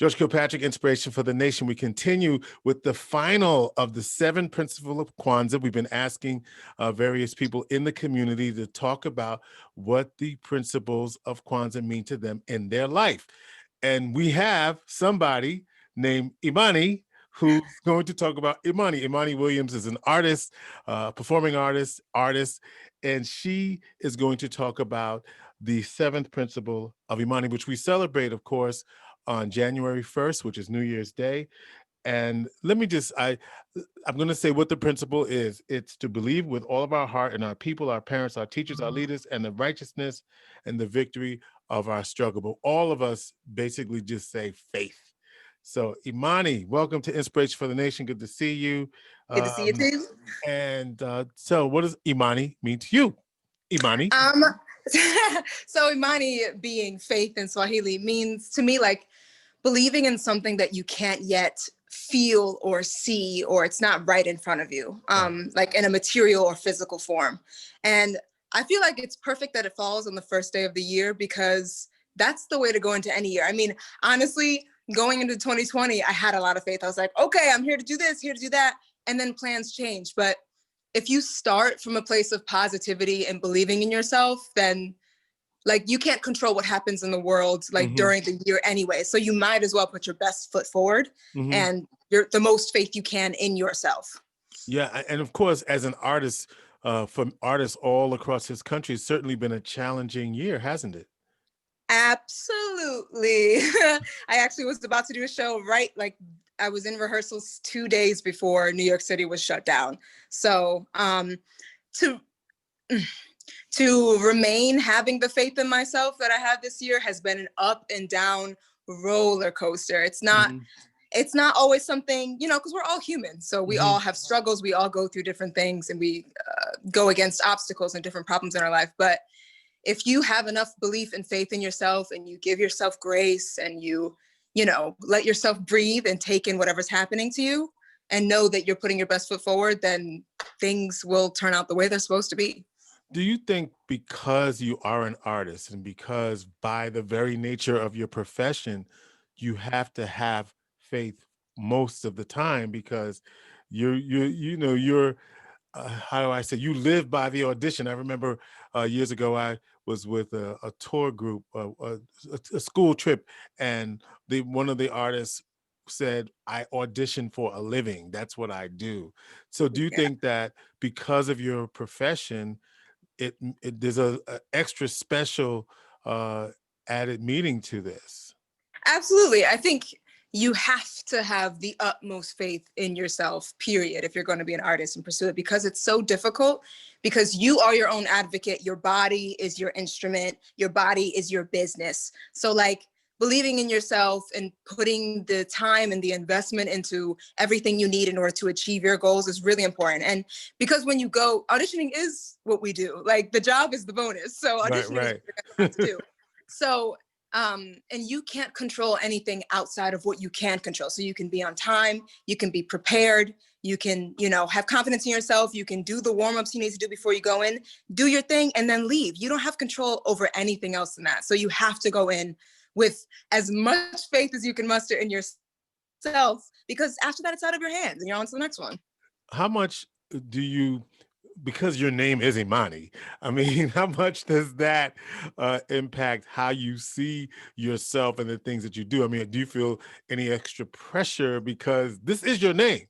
George Kilpatrick, Inspiration for the Nation. We continue with the final of the 7 principles of Kwanzaa. We've been asking various people in the community to talk about what the principles of Kwanzaa mean to them in their life. And we have somebody named Imani who's going to talk about Imani. Imani Williams is an artist, performing artist, and she is going to talk about the 7th principle of Imani, which we celebrate, of course, on January 1st, which is New Year's Day. And let me just, I'm going to say what the principle is. It's to believe with all of our heart in our people, our parents, our teachers, our leaders, and the righteousness and the victory of our struggle. But all of us basically just say faith. So Imani, welcome to Inspiration for the Nation. Good to see you. Good to see you too. And so what does Imani mean to you? Imani? So Imani, being faith in Swahili, means to me like believing in something that you can't yet feel or see, or it's not right in front of you, like in a material or physical form. And I feel like it's perfect that it falls on the first day of the year, because that's the way to go into any year. I mean, honestly, going into 2020, I had a lot of faith. I was like, okay, I'm here to do this, here to do that. And then plans change. But if you start from a place of positivity and believing in yourself, then like you can't control what happens in the world like during the year anyway. So you might as well put your best foot forward and the most faith you can in yourself. Yeah, and of course, as an artist, from artists all across this country, it's certainly been a challenging year, hasn't it? Absolutely. I actually was about to do a show I was in rehearsals 2 days before New York City was shut down. So to remain having the faith in myself that I had this year has been an up and down roller coaster. It's not always something, because we're all human. So we all have struggles. We all go through different things, and we go against obstacles and different problems in our life. But if you have enough belief and faith in yourself, and you give yourself grace, and you let yourself breathe and take in whatever's happening to you, and know that you're putting your best foot forward, then things will turn out the way they're supposed to be. Do you think because you are an artist, and because by the very nature of your profession, you have to have faith most of the time, because you're how do I say, you live by the audition? I remember years ago, I was with a tour group, a school trip, and one of the artists said, I audition for a living. That's what I do. So do you think that because of your profession, there's a extra special added meaning to this? Absolutely. I think you have to have the utmost faith in yourself, period, if you're going to be an artist and pursue it, because it's so difficult, because you are your own advocate. Your body is your instrument. Your body is your business. So like believing in yourself and putting the time and the investment into everything you need in order to achieve your goals is really important. And because when you go, auditioning is what we do. Like the job is the bonus. So auditioning is what you're gonna have to do. So and you can't control anything outside of what you can control. So you can be on time, you can be prepared, you can, have confidence in yourself, you can do the warm-ups you need to do before you go in, do your thing, and then leave. You don't have control over anything else than that. So you have to go in with as much faith as you can muster in yourself, because after that, it's out of your hands and you're on to the next one. How much do you, because your name is Imani, I mean, how much does that impact how you see yourself and the things that you do? I mean, do you feel any extra pressure because this is your name?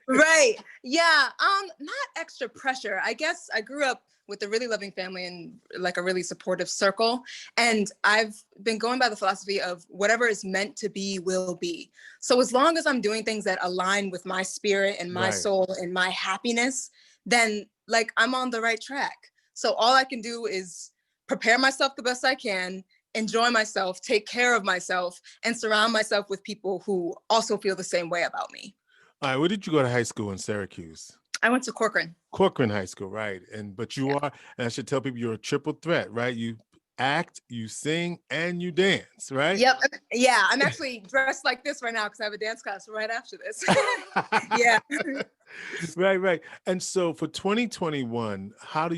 Right. Yeah. Not extra pressure. I guess I grew up with a really loving family and like a really supportive circle. And I've been going by the philosophy of whatever is meant to be will be. So as long as I'm doing things that align with my spirit and my soul and my happiness, then like I'm on the right track. So all I can do is prepare myself the best I can, enjoy myself, take care of myself, and surround myself with people who also feel the same way about me. All right, where did you go to high school in Syracuse? I went to Corcoran. Corcoran High School, right? But you are, and I should tell people, you're a triple threat, right? You act, you sing, and you dance, right? Yep. Yeah, I'm actually dressed like this right now because I have a dance class right after this. Yeah. Right. And so for 2021, how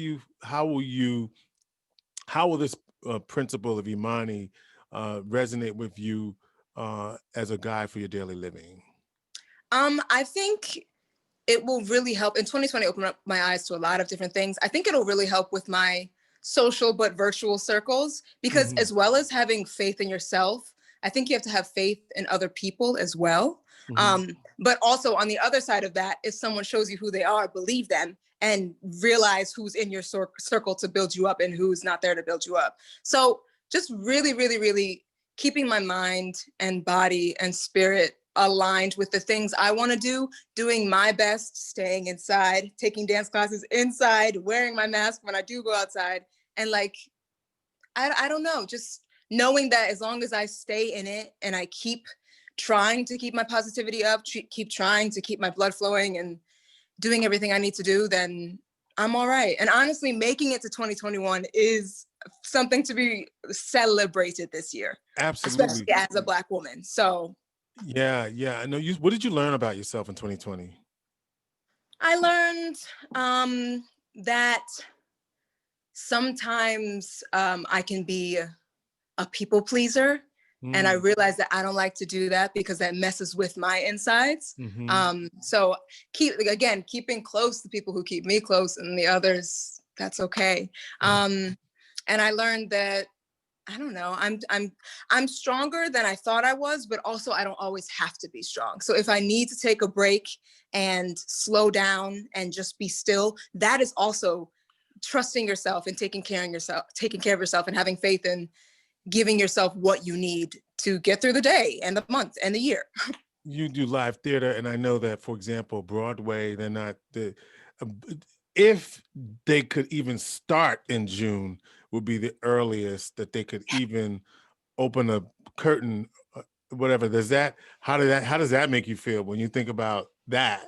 will this principle of Imani resonate with you as a guide for your daily living? I think it will really help. In 2020, open up my eyes to a lot of different things. I think it'll really help with my social but virtual circles, because Hmm. as well as having faith in yourself, I think you have to have faith in other people as well. Hmm. But also on the other side of that, if someone shows you who they are, believe them and realize who's in your circle to build you up and who's not there to build you up. So just really, really, really keeping my mind and body and spirit aligned with the things I want to do, doing my best, staying inside, taking dance classes inside, wearing my mask when I do go outside. And like, I don't know, just knowing that as long as I stay in it and I keep trying to keep my positivity up, keep trying to keep my blood flowing and doing everything I need to do, then I'm all right. And honestly, making it to 2021 is something to be celebrated this year, especially Absolutely. as a Black woman. So Yeah, yeah. I know you. What did you learn about yourself in 2020? I learned that sometimes I can be a people pleaser. And I Mm. realized that I don't like to do that because that messes with my insides. Hmm. So keeping close the people who keep me close, and the others, that's okay. And I learned that I don't know, I'm stronger than I thought I was, but also I don't always have to be strong. So if I need to take a break and slow down and just be still, that is also trusting yourself and taking care of yourself and having faith in giving yourself what you need to get through the day and the month and the year. You do live theater, and I know that, for example, Broadway, they're not the. uh, If they could even start in June, would be the earliest that they could even open a curtain, whatever. Does that? How does that make you feel when you think about that?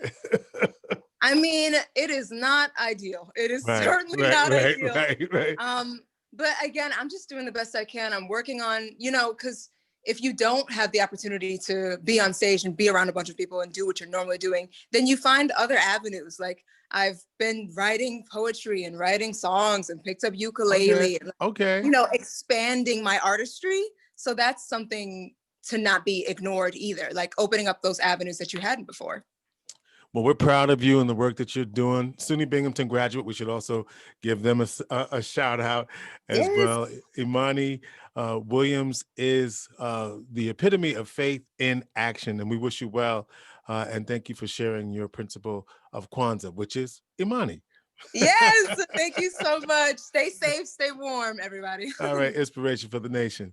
I mean, it is not ideal. It is Right, certainly right, not right, ideal. right, right. But again, I'm just doing the best I can. I'm working on, because if you don't have the opportunity to be on stage and be around a bunch of people and do what you're normally doing, then you find other avenues. Like I've been writing poetry and writing songs and picked up Okay, ukulele and, okay. expanding my artistry. So that's something to not be ignored either, like opening up those avenues that you hadn't before. Well, we're proud of you and the work that you're doing. SUNY Binghamton graduate, we should also give them a shout out as Yes. well. Imani Williams is the epitome of faith in action, and we wish you well. And thank you for sharing your principle of Kwanzaa, which is Imani. Yes. Thank you so much. Stay safe, stay warm, everybody. All right, inspiration for the nation.